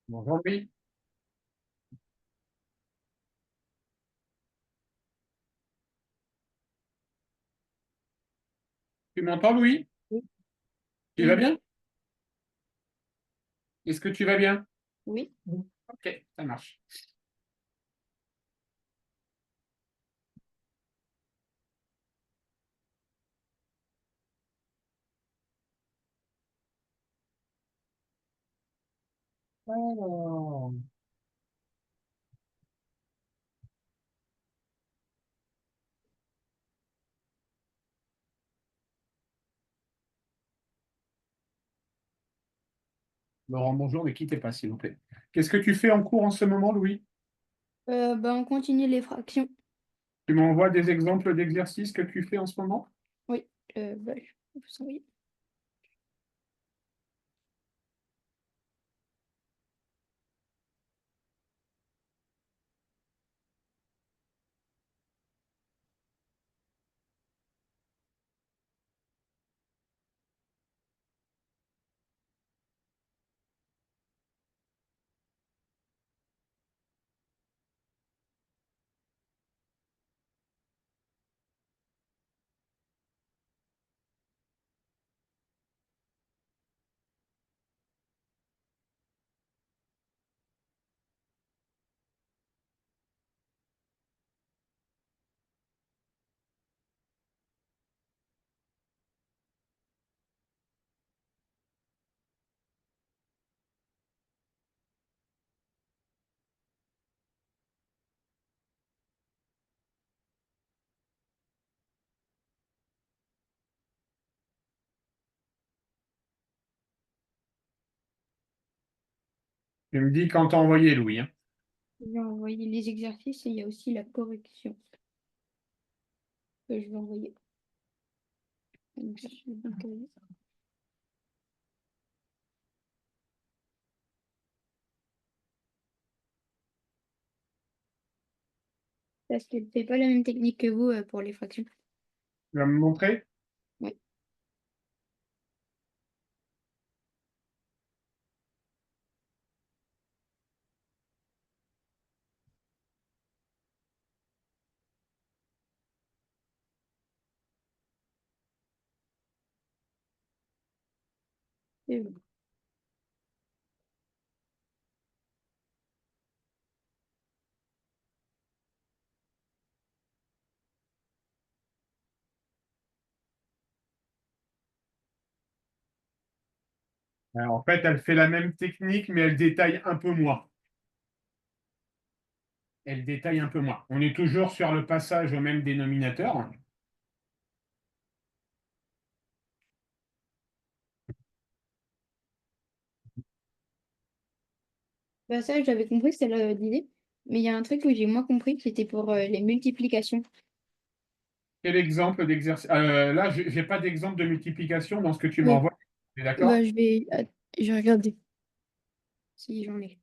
Bonjour Louis, tu m'entends Louis? Oui, Tu vas bien? Est-ce que tu vas bien? oui. Ok, ça marche. Alors, Laurent, bonjour, ne quittez pas s'il vous plaît. Qu'est-ce que tu fais en cours en ce moment Louis? On continue les fractions. Tu m'envoies des exemples d'exercices que tu fais en ce moment? Oui, je peux vous envoyer. Tu me dis quand t'as envoyé Louis, hein. Je vais envoyer les exercices et il y a aussi la correction que je vais envoyer. Donc, parce qu'elle ne fait pas la même technique que vous pour les fractions. Tu vas me montrer? Oui. C'est bon. En fait, elle fait la même technique, mais elle détaille un peu moins. Elle détaille un peu moins. On est toujours sur le passage au même dénominateur. Bah, ça, j'avais compris, c'est l'idée. Mais il y a un truc que j'ai moins compris, c'était pour les multiplications. Quel exemple d'exercice? Là, je n'ai pas d'exemple de multiplication dans ce que tu Oui. m'envoies. Tu es d'accord? Bah, je vais regarder si j'en ai.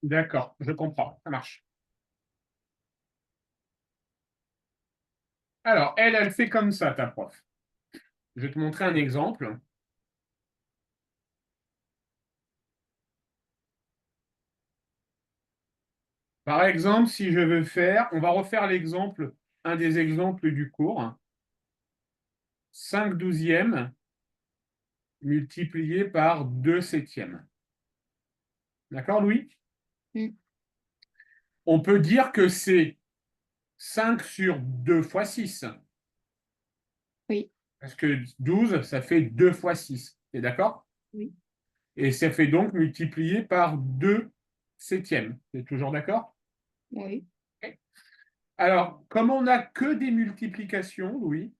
D'accord, je comprends, ça marche. Alors, elle fait comme ça, ta prof. Je vais te montrer un exemple. Par exemple, si je veux faire, on va refaire l'exemple, un des exemples du cours. 5/12 multiplié par 2/7. D'accord, Louis? Mm. On peut dire que c'est 5 sur 2 fois 6. Oui, Parce que 12, ça fait 2 fois 6. Tu es d'accord? oui, Et ça fait donc multiplié par 2/7. Tu es toujours d'accord? oui. Ok. Alors, comme on n'a que des multiplications, Louis,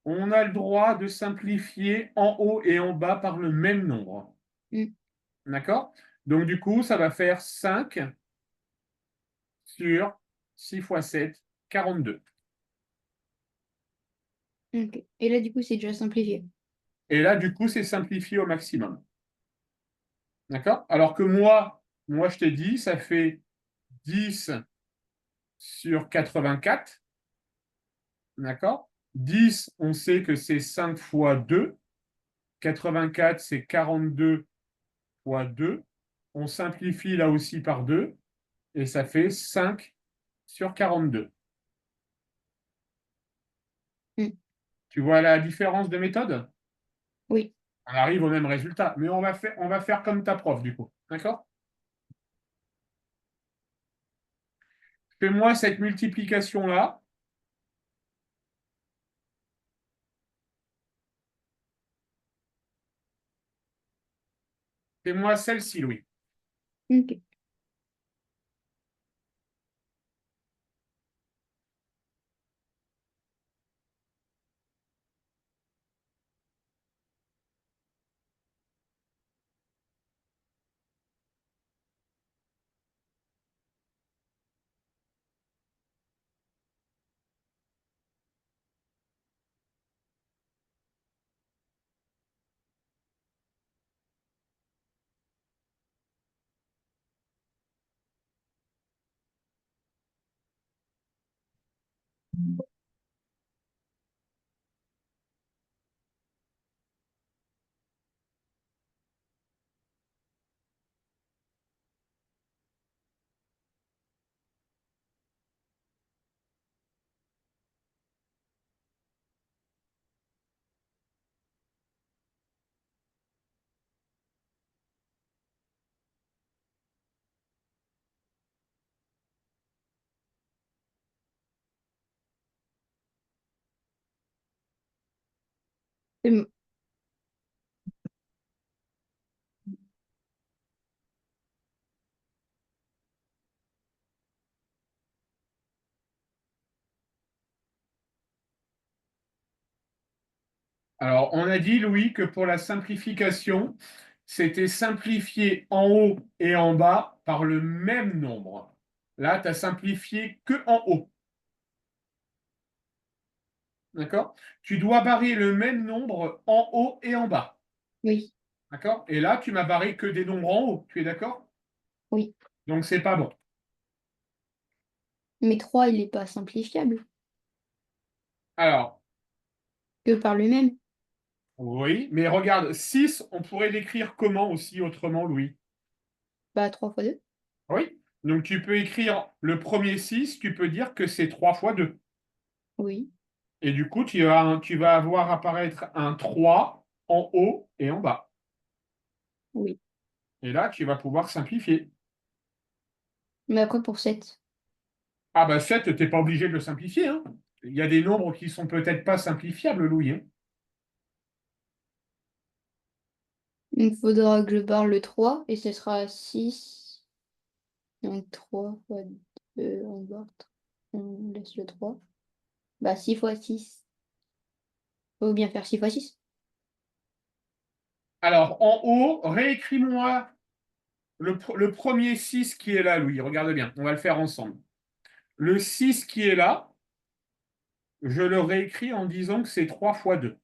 on a le droit de simplifier en haut et en bas par le même nombre. Mm. D'accord? Donc, du coup, ça va faire 5 sur 6 fois 7, 42. Ok. Et là, du coup, c'est déjà simplifié. Et là, du coup, c'est simplifié au maximum. D'accord? Alors que moi, je t'ai dit, ça fait 10 sur 84. D'accord? 10, on sait que c'est 5 fois 2. 84, c'est 42 fois 2. On simplifie là aussi par 2 et ça fait 5 sur 42. Mm. Tu vois la différence de méthode? Oui. On arrive au même résultat, mais on va faire comme ta prof du coup. D'accord? Fais-moi cette multiplication-là. Fais-moi celle-ci, Louis. Ok. C'est- Alors, on a dit, Louis, que pour la simplification, c'était simplifié en haut et en bas par le même nombre. Là, tu as simplifié que en haut. D'accord? Tu dois barrer le même nombre en haut et en bas. Oui, D'accord? Et là, tu m'as barré que des nombres en haut. Tu es d'accord? oui. Donc, c'est pas bon. Mais 3 il n'est pas simplifiable Alors, que par lui-même. oui, mais regarde, 6, on pourrait l'écrire comment aussi autrement, Louis? Bah, 3 fois 2. Oui. Donc, tu peux écrire le premier 6, tu peux dire que c'est 3 fois 2. Oui, Et du coup, tu vas avoir apparaître un 3 en haut et en bas. oui. Et là, tu vas pouvoir simplifier. Mais après, pour 7 Ah bah 7, tu n'es pas obligé de le simplifier, hein. Il y a des nombres qui sont peut-être pas simplifiables, Louis, hein. il faudra que je barre le 3 et ce sera 6. Donc 3 fois 2, on barre, on laisse le 3. Bah, 6 fois 6. Faut bien faire 6 fois 6. Alors, en haut, réécris-moi le premier 6 qui est là, Louis. Regarde bien, on va le faire ensemble. Le 6 qui est là, je le réécris en disant que c'est 3 fois 2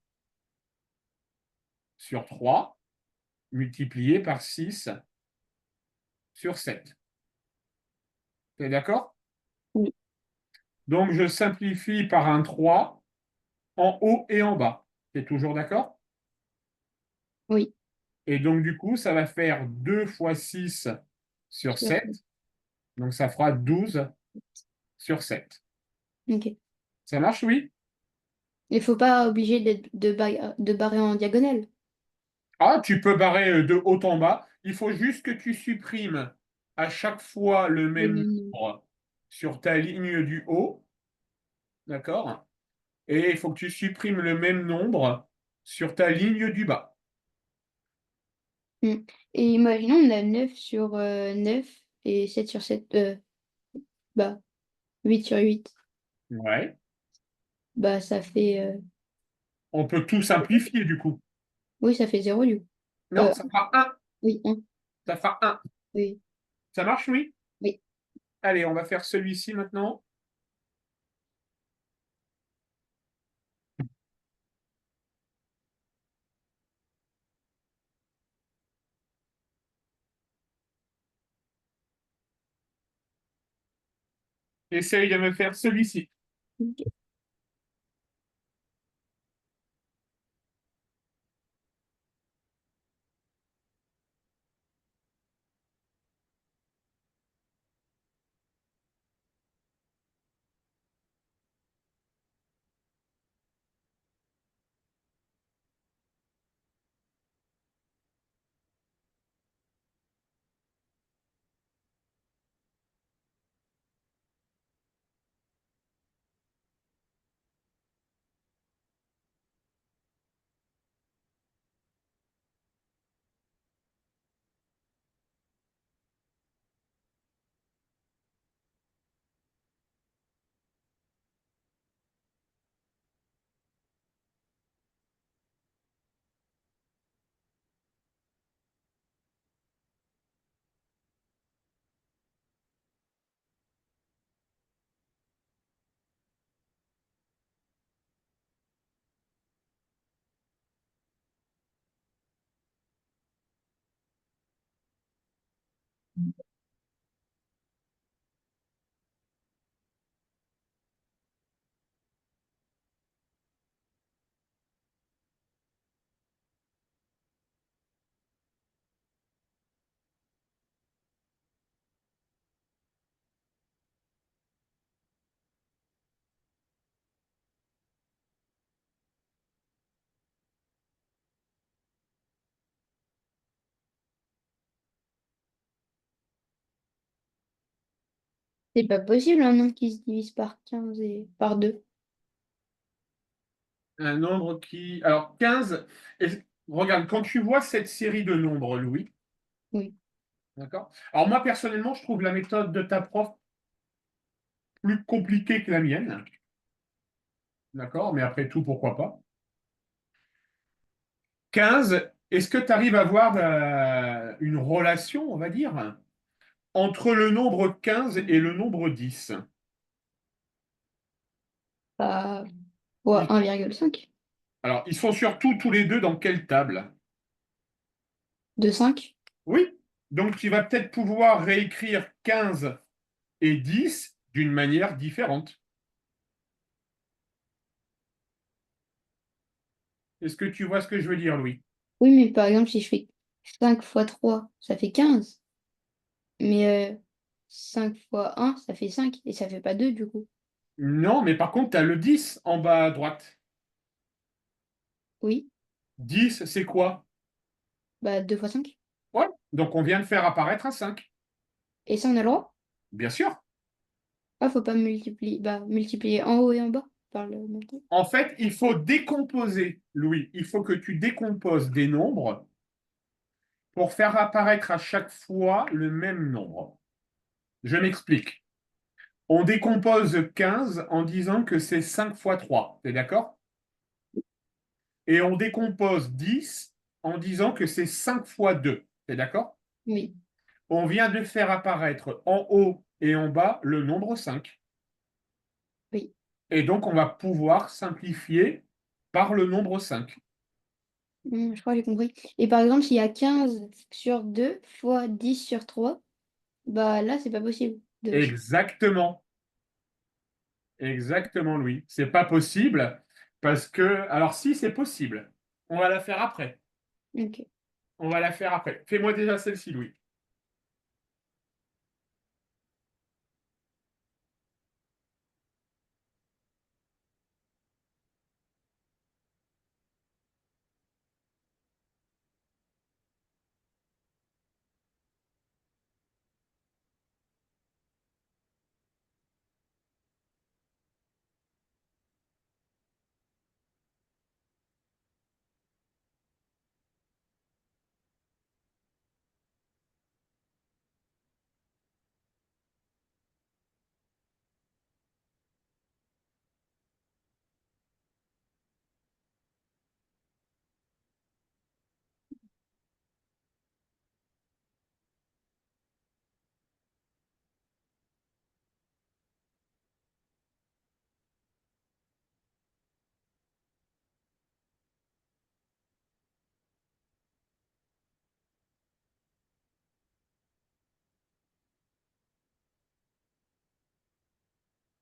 sur 3 multiplié par 6 sur 7. T'es d'accord? Oui. Donc, je simplifie par un 3 en haut et en bas. T'es toujours d'accord? Oui. Et donc, du coup, ça va faire 2 fois 6 sur Sur 7. Donc, ça fera 12 sur 7. Ok. Ça marche, oui? Il faut pas obliger de barrer en diagonale. Ah, tu peux barrer de haut en bas. Il faut juste que tu supprimes à chaque fois le Le même même nombre sur ta ligne du haut. D'accord? Et il faut que tu supprimes le même nombre sur ta ligne du bas. nombre. Et imaginons, on a 9 sur 9 et 7 sur 7. Bah, 8 sur 8. Ouais. Bah, ça fait. On peut tout simplifier du coup. Oui, ça fait 0 du coup. Non, ça fera un. Oui, 1. Ça fera un. Oui. Ça marche, oui? Oui. Allez, on va faire celui-ci maintenant. Essaye de me faire celui-ci. Ok. C'est pas possible un nombre qui se divise par 15 et par 2. Un nombre qui. Alors, 15. Regarde, quand tu vois cette série de nombres, Louis, Oui. d'accord? Alors, moi, personnellement, je trouve la méthode de ta prof plus compliquée que la mienne. D'accord? Mais après tout, pourquoi pas? 15. Est-ce que tu arrives à voir une relation, on va dire, entre le nombre 15 et le nombre 10? Bah, fois Ils- 1,5. Alors, ils sont surtout tous les deux dans quelle table? De 5. Oui. Donc, tu vas peut-être pouvoir réécrire 15 et 10 d'une manière différente. Est-ce que tu vois ce que je veux dire, Louis? Oui, mais par exemple, si je fais 5 fois 3, ça fait 15. Mais 5 fois 1, ça fait 5. Et ça fait pas 2 du coup. Non, mais par contre, tu as le 10 en bas à droite. Oui. 10, c'est quoi? Bah, 2 fois 5. Ouais. Donc, on vient de faire apparaître un 5. Et ça, on a le droit? Bien sûr. Ah, faut pas multiplier. Bah, multiplier en haut et en bas par le même truc. En fait, il faut décomposer, Louis. Il faut que tu décomposes des nombres pour faire apparaître à chaque fois le même nombre. Je m'explique. On décompose 15 en disant que c'est 5 fois 3. T'es d'accord? Et on décompose 10 en disant que c'est 5 fois 2. T'es d'accord? Oui. On vient de faire apparaître en haut et en bas le nombre 5. Oui. Et donc, on va pouvoir simplifier par le nombre 5. Je crois que j'ai compris. Et par exemple, s'il y a 15 sur 2 fois 10 sur 3, bah là, c'est pas possible. de H. Exactement. Exactement, Louis. C'est pas possible parce que. Alors, si, c'est possible. On va la faire après. Ok. On va la faire après. Fais-moi déjà celle-ci, Louis.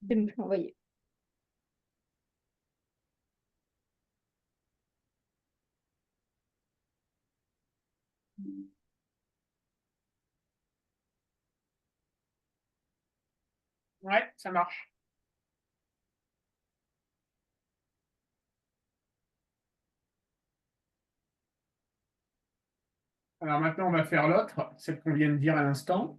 Je vais me l'envoyer. Ouais, ça marche. Alors maintenant, on va faire l'autre, celle qu'on vient de dire à l'instant.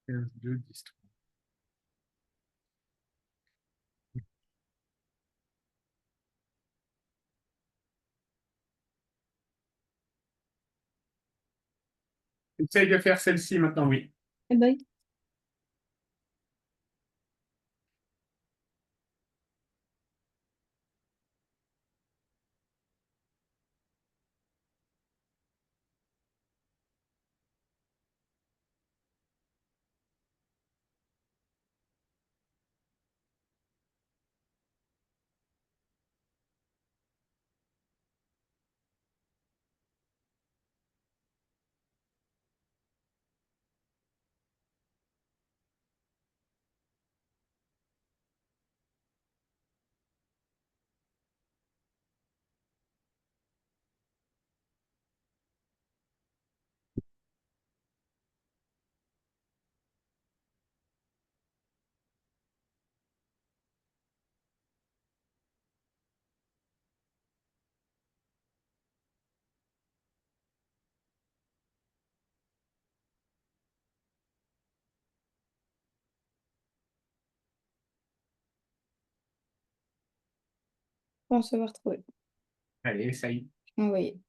Quinze, 2, 10. Essaye de faire celle-ci maintenant, oui. Eh ben, je pense avoir trouvé. Allez, essaye. Envoyer.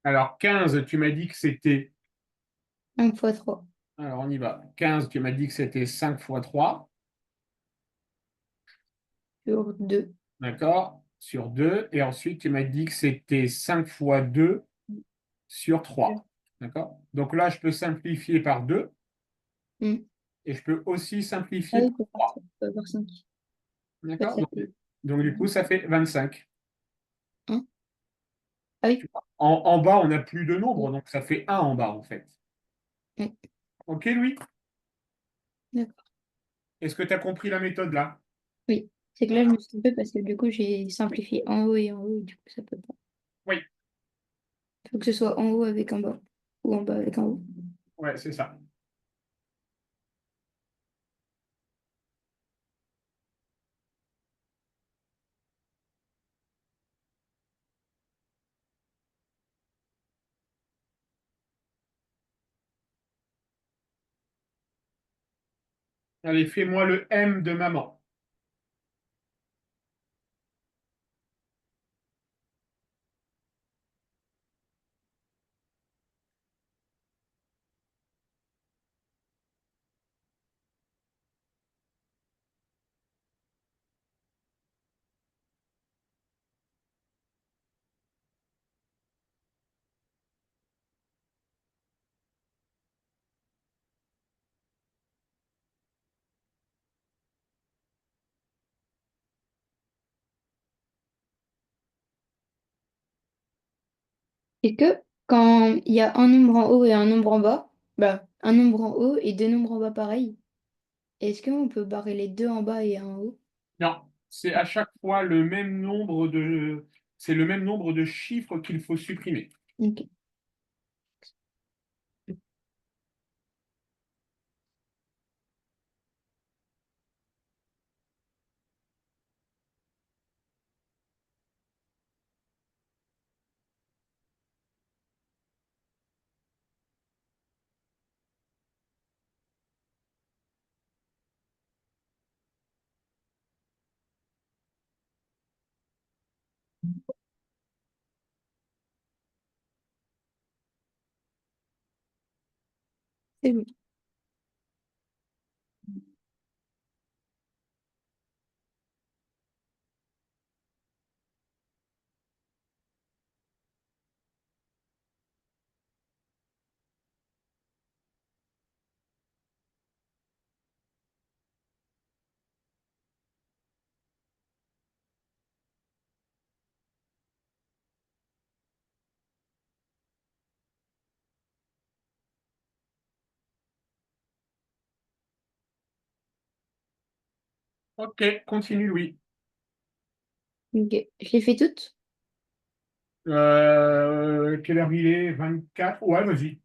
Alors, 15, tu m'as dit que c'était. 1 fois 3 Alors, on y va. 15, tu m'as dit que c'était 5 fois 3. sur 2. D'accord? Sur 2. Et ensuite, tu m'as dit que c'était 5 fois 2 sur 3. D'accord? Donc là, je peux simplifier par 2 et je peux aussi Ah simplifier oui, par faut faire 3. 3, faut avoir 5. Ouais, D'accord? ça Donc, fait du coup, ça fait 25. 1. Ah oui. En bas, on n'a plus de nombre, donc ça fait 1 en bas, en fait. Ouais. OK, Louis? D'accord. Est-ce que tu as compris la méthode là? Oui. C'est que là, je me suis trompée parce que du coup, j'ai simplifié en haut et en haut, et du coup, ça peut pas. Oui, Faut que ce soit en haut avec en bas. Ou en bas avec en haut. ouais, c'est ça. Allez, fais-moi le M de maman. Est-ce que quand il y a un nombre en haut et un nombre en bas, bah, un nombre en haut et deux nombres en bas pareil, est-ce qu'on peut barrer les deux en bas et un en haut? Non, c'est à chaque fois le même nombre de, c'est le même nombre de chiffres qu'il faut supprimer. Ok. C'est bon. Ok, continue, Louis. Ok. Je les fais toutes? Quelle heure il est? 24. Ouais, vas-y.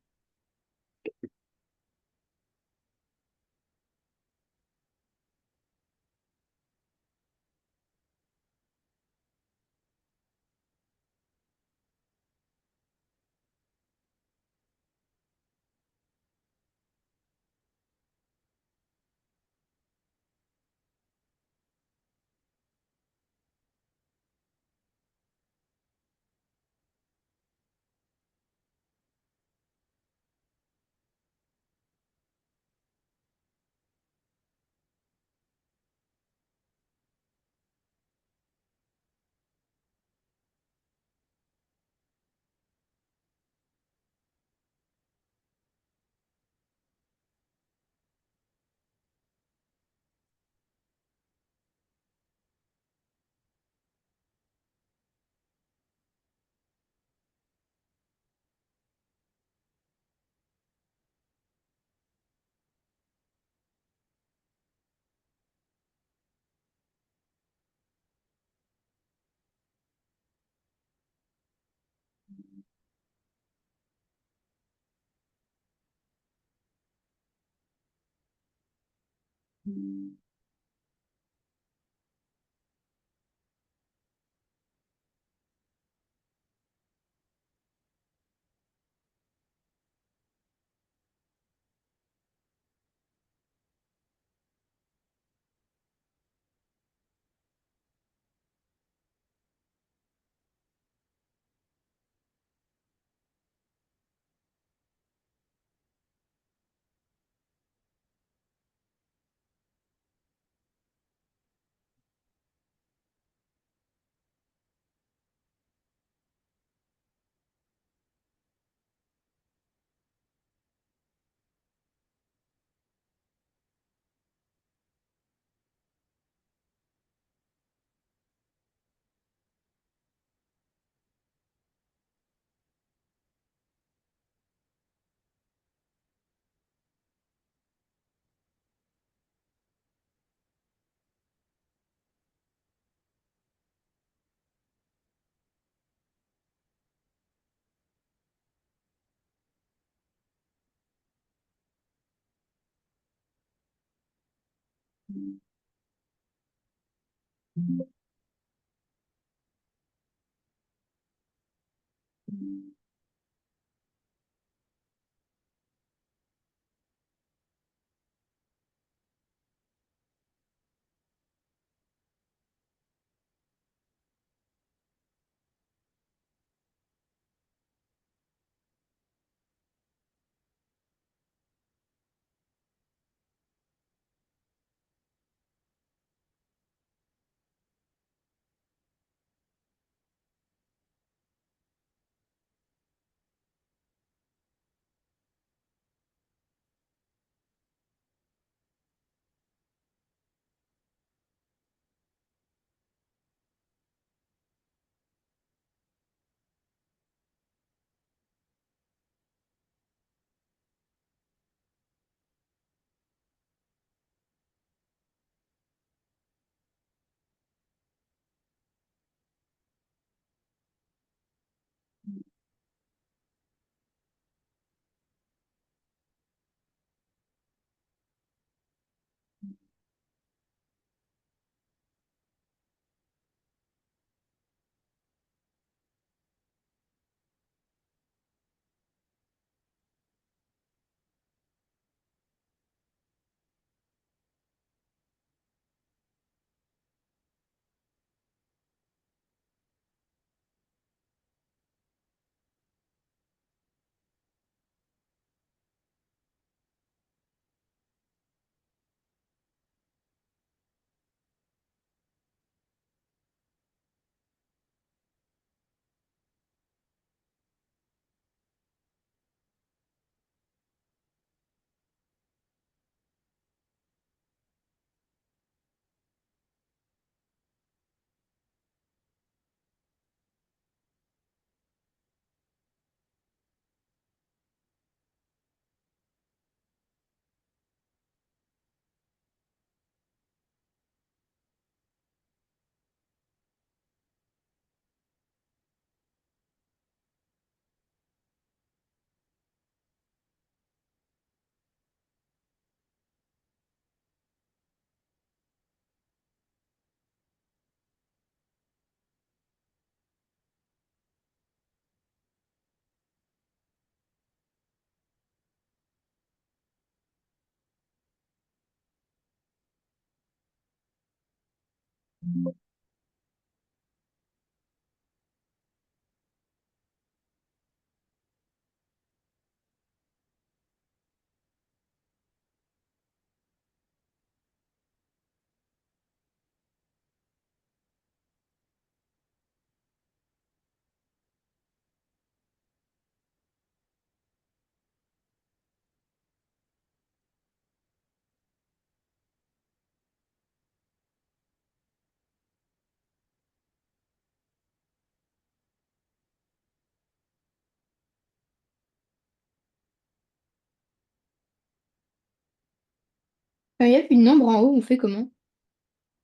Quand il n'y a plus de nombre en haut, on fait comment?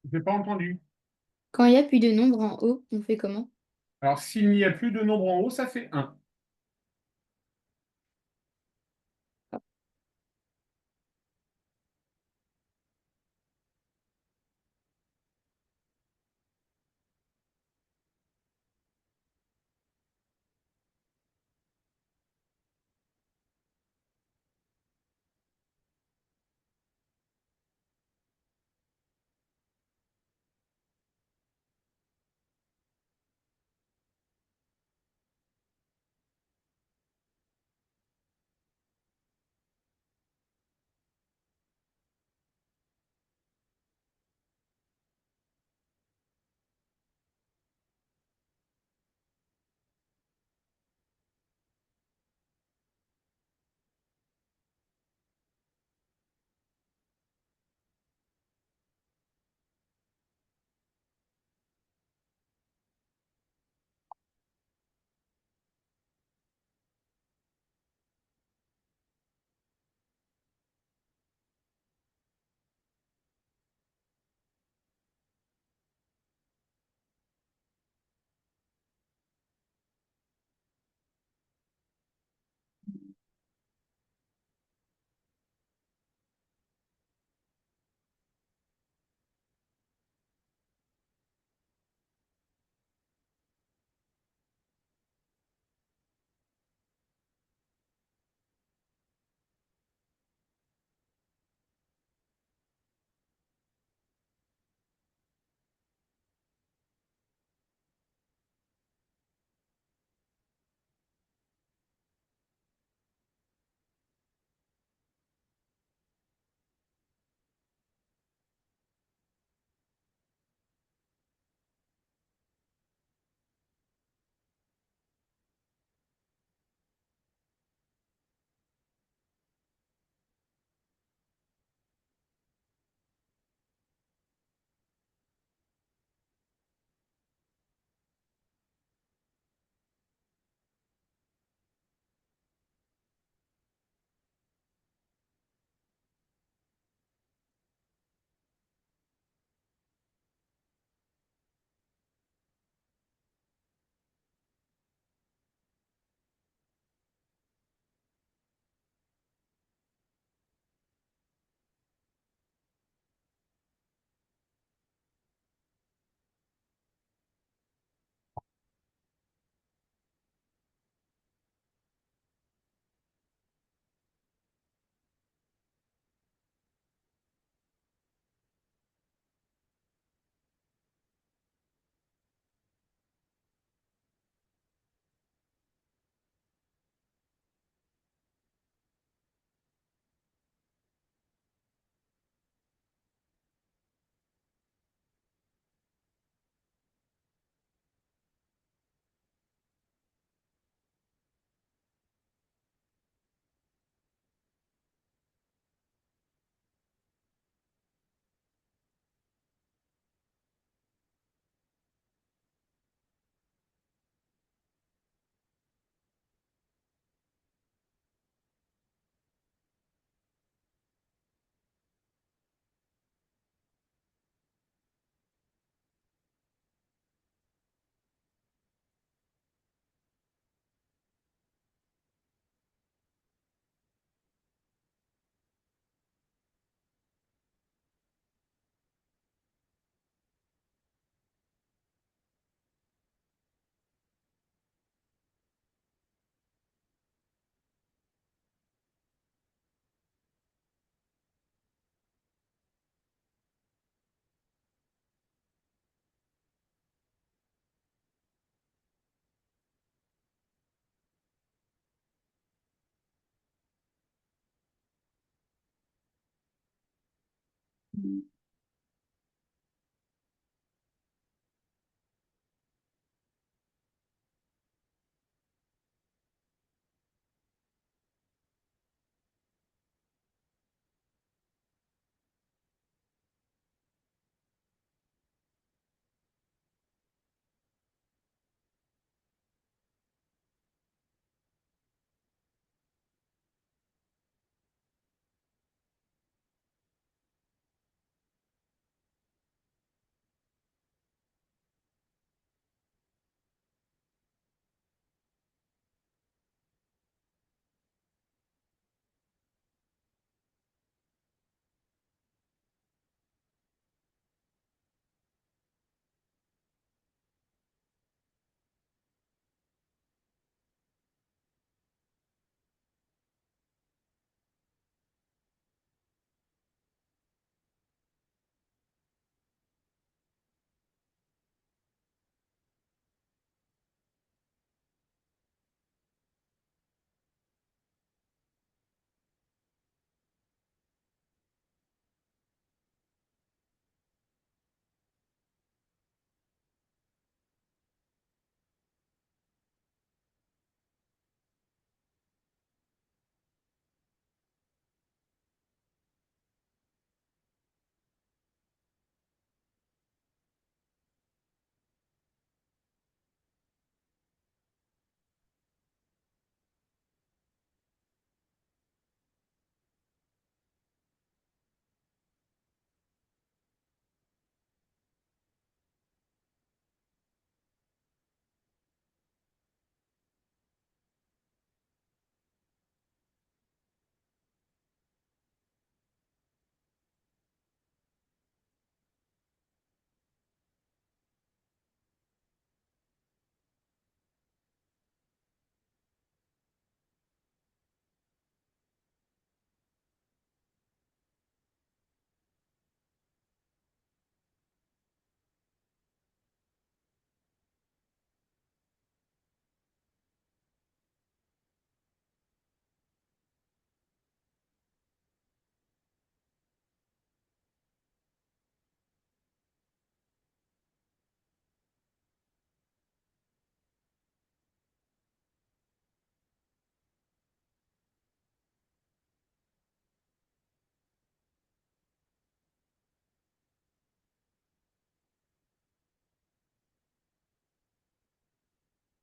Je n'ai pas entendu. Quand il n'y a plus de nombre en haut, on fait comment? Alors, s'il n'y a plus de nombre en haut, ça fait 1.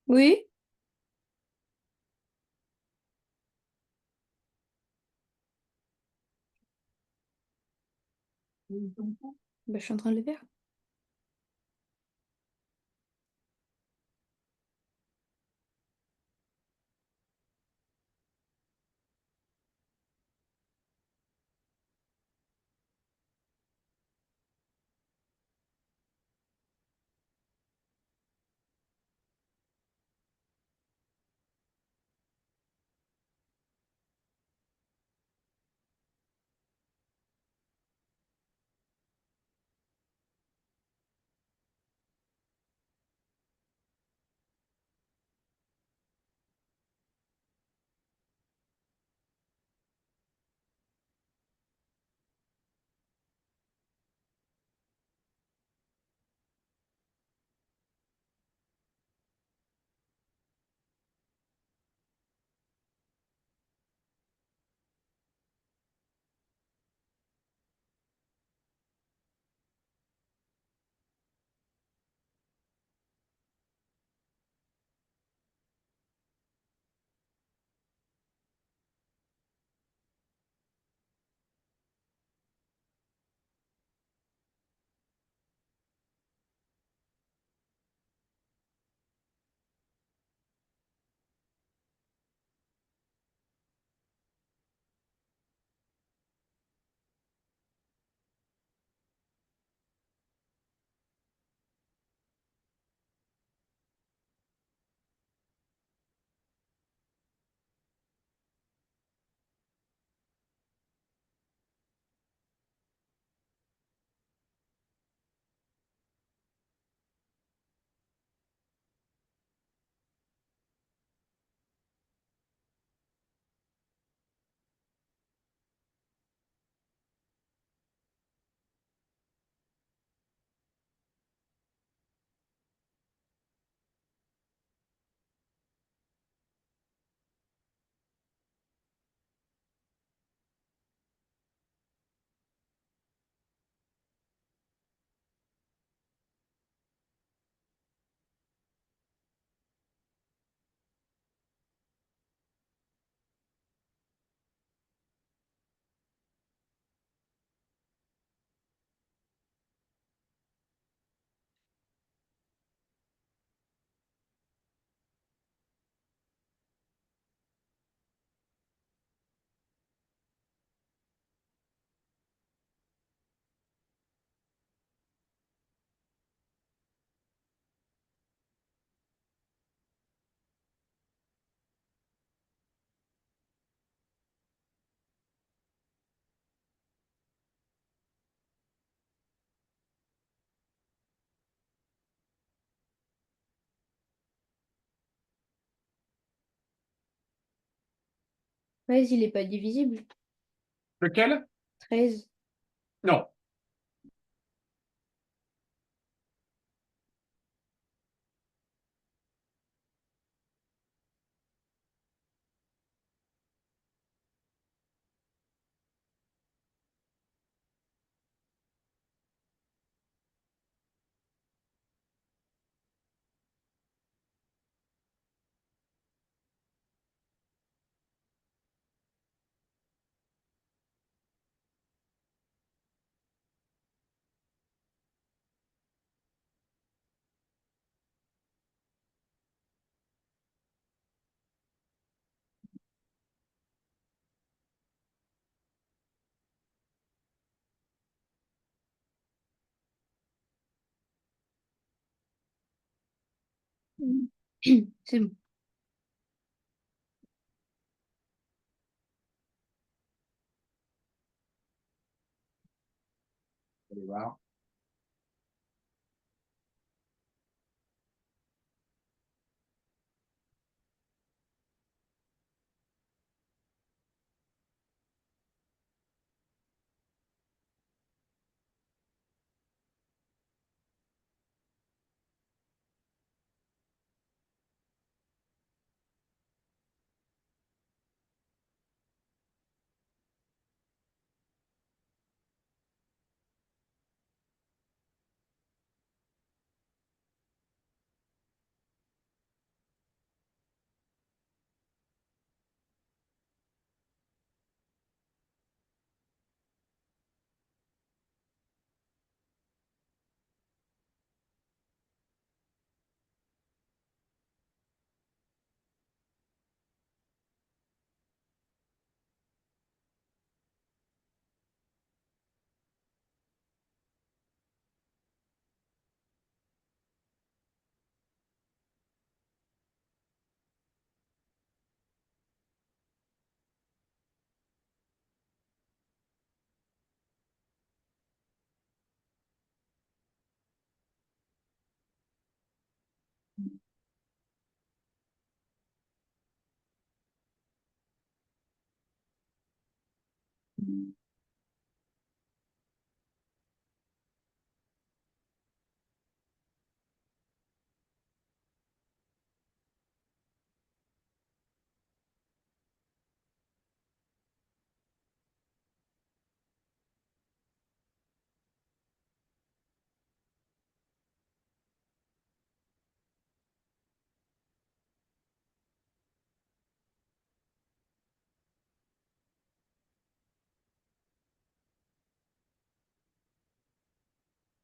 Oui, bah, je suis en train de le faire. 13, il est pas divisible. Lequel? 13. Non. C'est bon. Allez voir.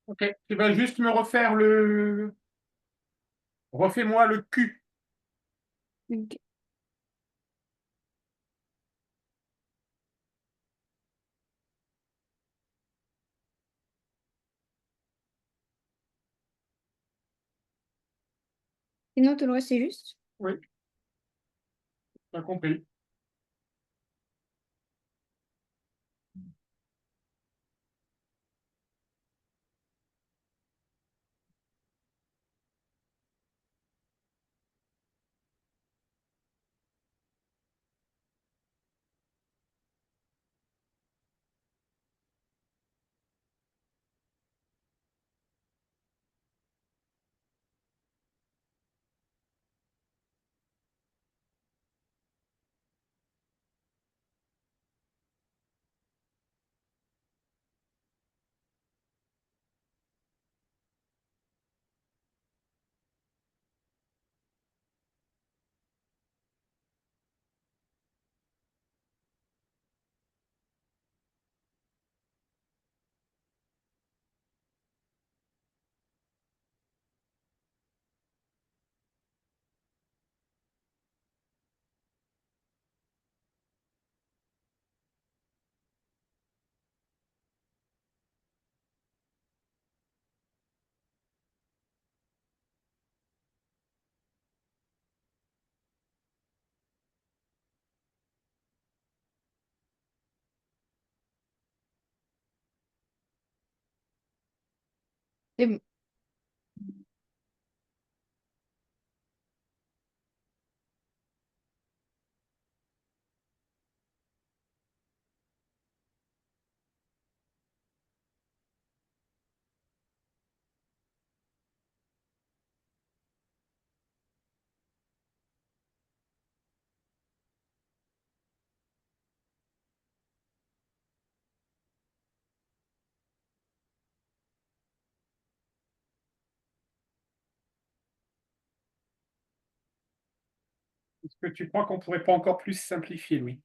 Ok. Tu vas juste me refaire le. Refais-moi le Q. Ok. Sinon, tout le reste, c'est juste. Oui, t'as compris. C'est bon. Est-ce que tu crois qu'on pourrait pas encore plus simplifier, Louis?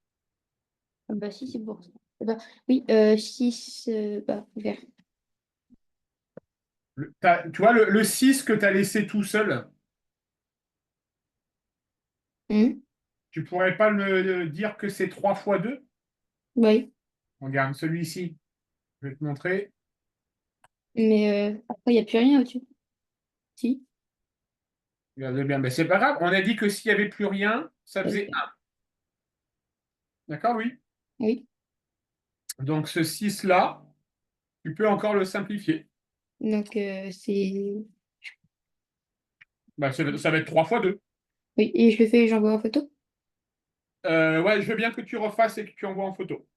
Ah bah si, c'est pour ça. Bah, oui, 6, bah, vert. Tu vois, le 6 que tu as laissé tout seul, Hmm. tu pourrais pas me dire que c'est 3 fois 2? Oui, Regarde, celui-ci, je vais te montrer. mais après, il n'y a plus rien au-dessus. Si, Regarde bien, mais c'est pas grave. On a dit que s'il n'y avait plus rien, ça faisait ok. 1. D'accord, Louis? Oui, Donc ce 6-là, tu peux encore le simplifier. donc c'est... Bah, ça va être 3 fois 2. Oui, et je le fais, j'envoie en photo. Ouais, je veux bien que tu refasses et que tu envoies en photo.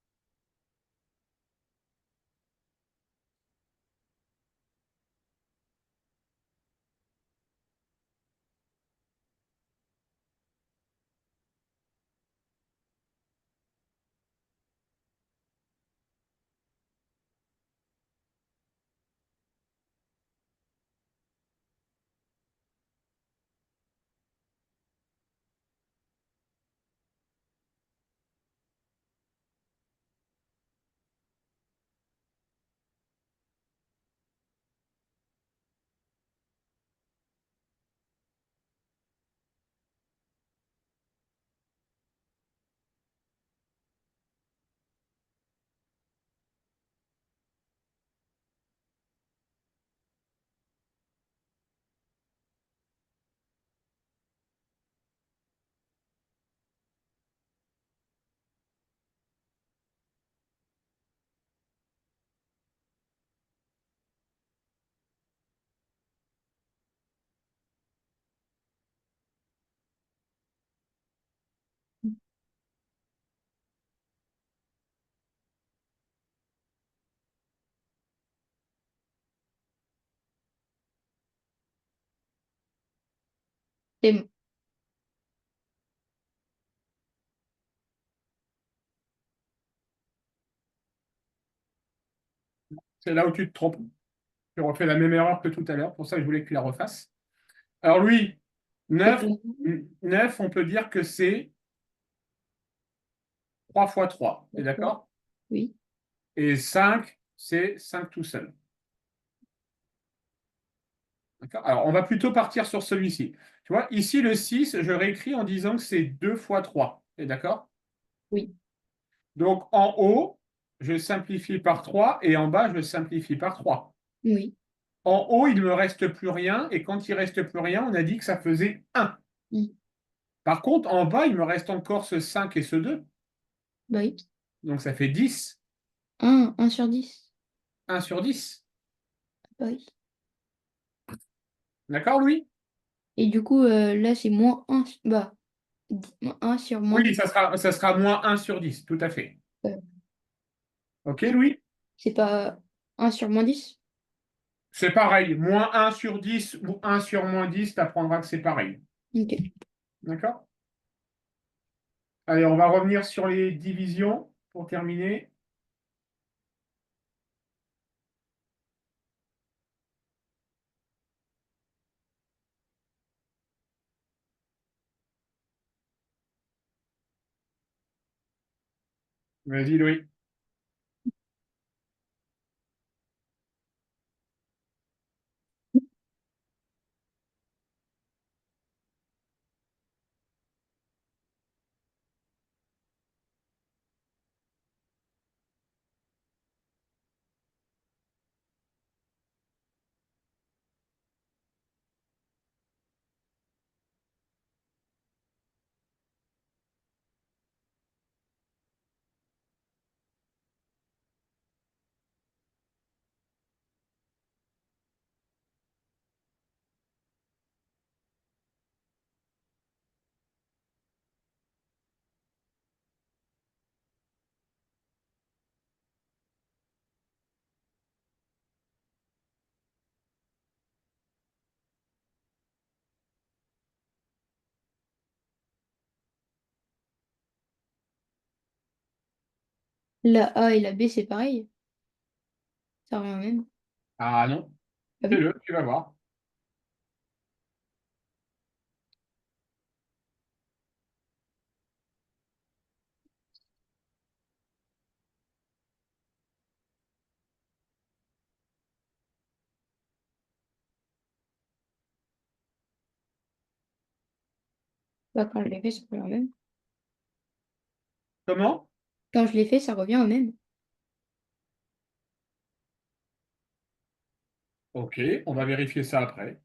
C'est bon. C'est là où tu te trompes. Tu refais la même erreur que tout à l'heure. Pour ça, je voulais que tu la refasses. Alors, lui, C'est 9, pas... 9, on peut dire que c'est 3 fois 3. T'es D'accord. d'accord? Oui, Et 5, c'est 5 tout seul. D'accord? Alors, on va plutôt partir sur celui-ci. Tu vois, ici, le 6, je réécris en disant que c'est 2 fois 3. T'es d'accord? oui, Donc, en haut, je simplifie par 3 et en bas, je simplifie par 3. oui. En haut, il ne me reste plus rien et quand il ne reste plus rien, on a dit que ça faisait 1. Hmm. Par contre, en bas, il me reste encore ce 5 et ce 2. Bah oui. Donc, ça fait 10. 1 sur 10. 1 sur 10. Bah oui. D'accord, Louis? Et du coup, là, c'est moins 1, bah, 1 sur moins Oui, 10. ça sera moins 1 sur 10, tout à fait. Euh, OK, Louis? c'est pas 1 sur moins 10. C'est pareil. Moins 1 sur 10 ou 1 sur moins 10, tu apprendras que c'est pareil. Ok. D'accord? Allez, on va revenir sur les divisions pour terminer. Vas-y, Louis. La A et la B, c'est pareil. Ça revient au même. Ah non, Ah oui. fais-le, tu vas voir. Bah, quand je l'ai fait, ça revient au même. Comment? Quand je l'ai fait, ça revient au même. Ok, on va vérifier ça après.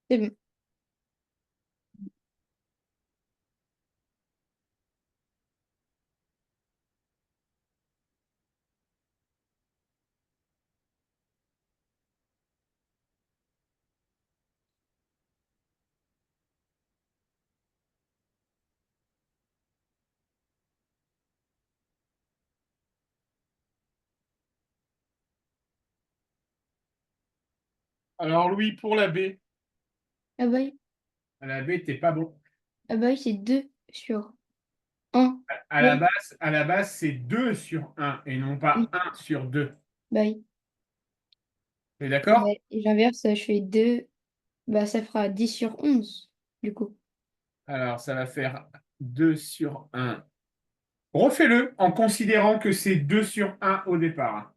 C'est bon. Alors Louis, pour la B, Ah bah oui, la B, t'es pas bon. ah bah oui, c'est 2 sur 1. Oui, À la base, c'est 2 sur un et non pas oui, un sur 2. bah oui. T'es Et, d'accord? et j'inverse, je fais 2, bah ça fera 10 sur 11 du coup. Alors, ça va faire 2 sur un. Refais-le en considérant que c'est 2 sur un au départ.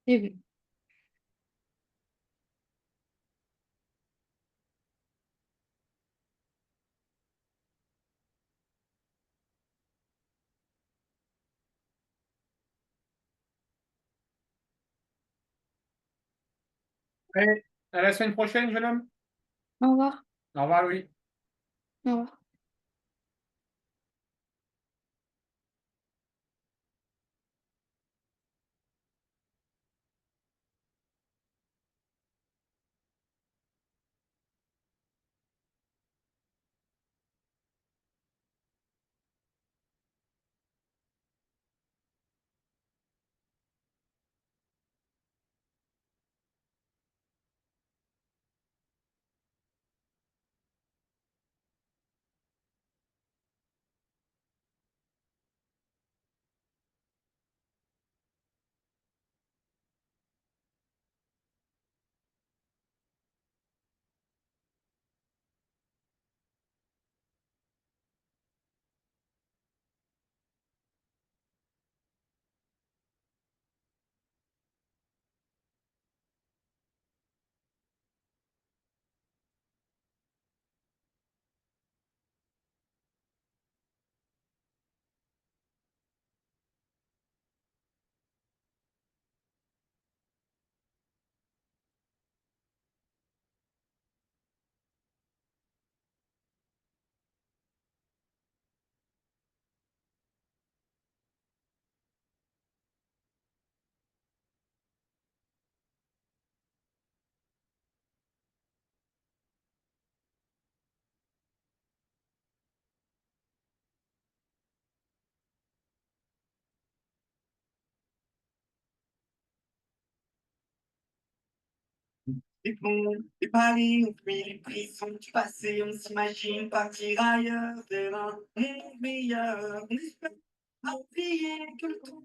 C'est bon. Allez, à la semaine prochaine, jeune homme. Au revoir. Au revoir, Louis. Au revoir. Les ponts, les palais, on fuit les prisons du passé, on s'imagine partir ailleurs, vers un monde meilleur. On espère oublier que le temps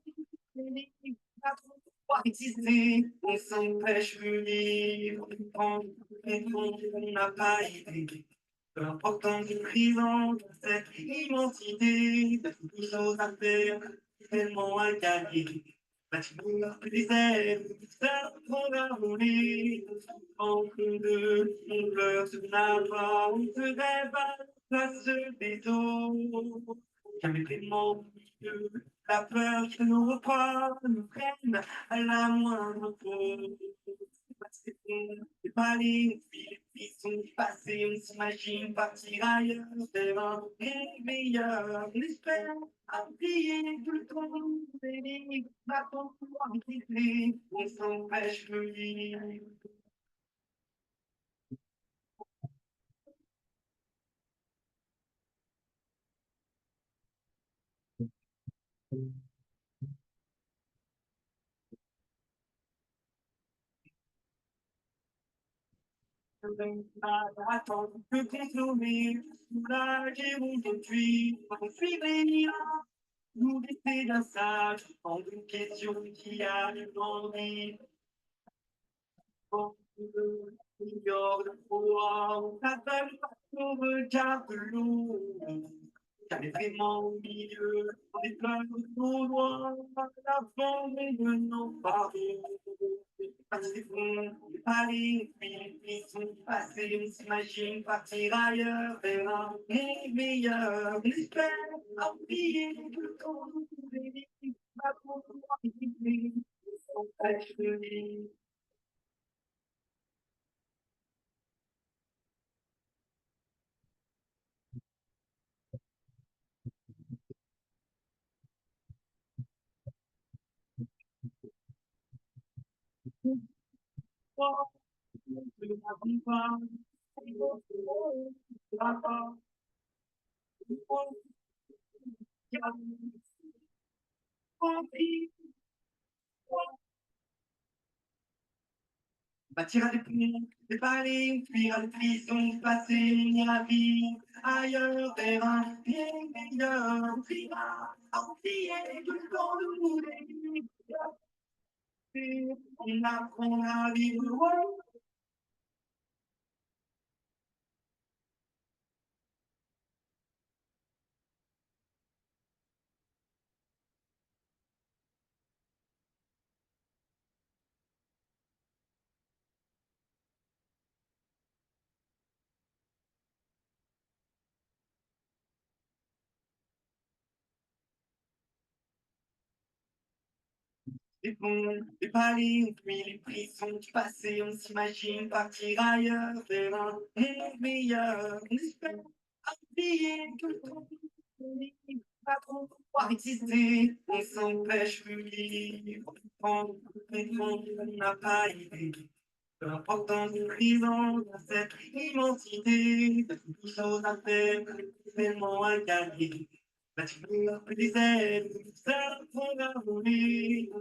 va trop pouvoir exister. On s'empêche de vivre, on n'a pas idée. L'importance du présent, cette immensité, de toutes les choses à faire, tellement à gagner. Bâtiment des ailes, ça va voler, entre deux, on pleure sur la voie, on se rêve à la place des eaux. Jamais vraiment au milieu, la peur qui nous reprend, nous freine à la moindre faute. C'est pas les frissons du passé, on s'imagine partir ailleurs, vers un monde meilleur. On espère oublier tout le temps, les va pouvoir quitter, on s'empêche de vivre. Attendre que consommer, soulager aujourd'hui, on suit les miracles, nous laisser d'un sage, en une question qui a grandi. Ignore le froid, on t'appelle par ton regard de l'eau. Jamais vraiment au milieu, on est plein de nos loin, la forme de nos parents. Passer fond, aller, puis ils sont passés, on s'imagine partir ailleurs, vers un monde meilleur. On espère oublier que le temps nous va pouvoir quitter, on s'empêche de vivre. Bâtir des ponts, des palais, fuir les prisons, passer une ira vivre ailleurs, vers un bien meilleur climat, oublier tout le temps de mourir. On apprend à vivre loin. Les ponts, les palais, on fuit les prisons du passé, on s'imagine partir ailleurs, vers un monde meilleur. On espère oublier que le temps va trop pouvoir exister, on s'empêche de vivre, on n'a pas idée. L'importance du présent, dans cette immensité, de toutes les choses à faire, tellement à gagner. Bâtiment des ailes, ça va voler,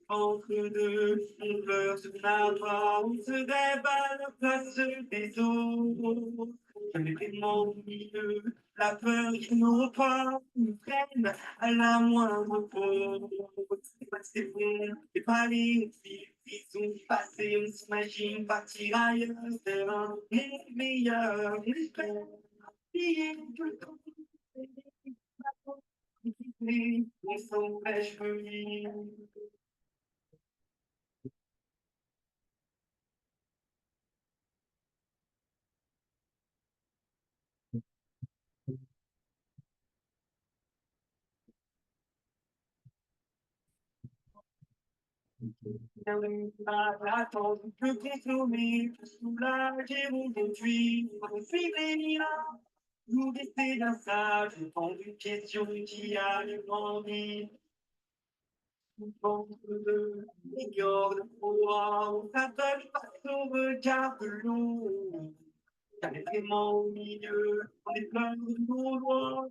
entre deux, on pleure sur la voie, on se rêve à la place des autres. Jamais vraiment au milieu, la peur qui nous reprend, nous freine à la moindre faute. C'est bon, c'est pas les ils sont passés, on s'imagine partir ailleurs, vers un monde meilleur. On espère oublier tout le temps, on s'empêche de vivre. Attendre que consommer, pour soulager aujourd'hui, on suit les miracles, nous laisser d'un sage, tant d'une question qui a grandi. Ignore le froid, on s'appelle par son regard de l'eau. Jamais vraiment au milieu, on est plein de nos lois,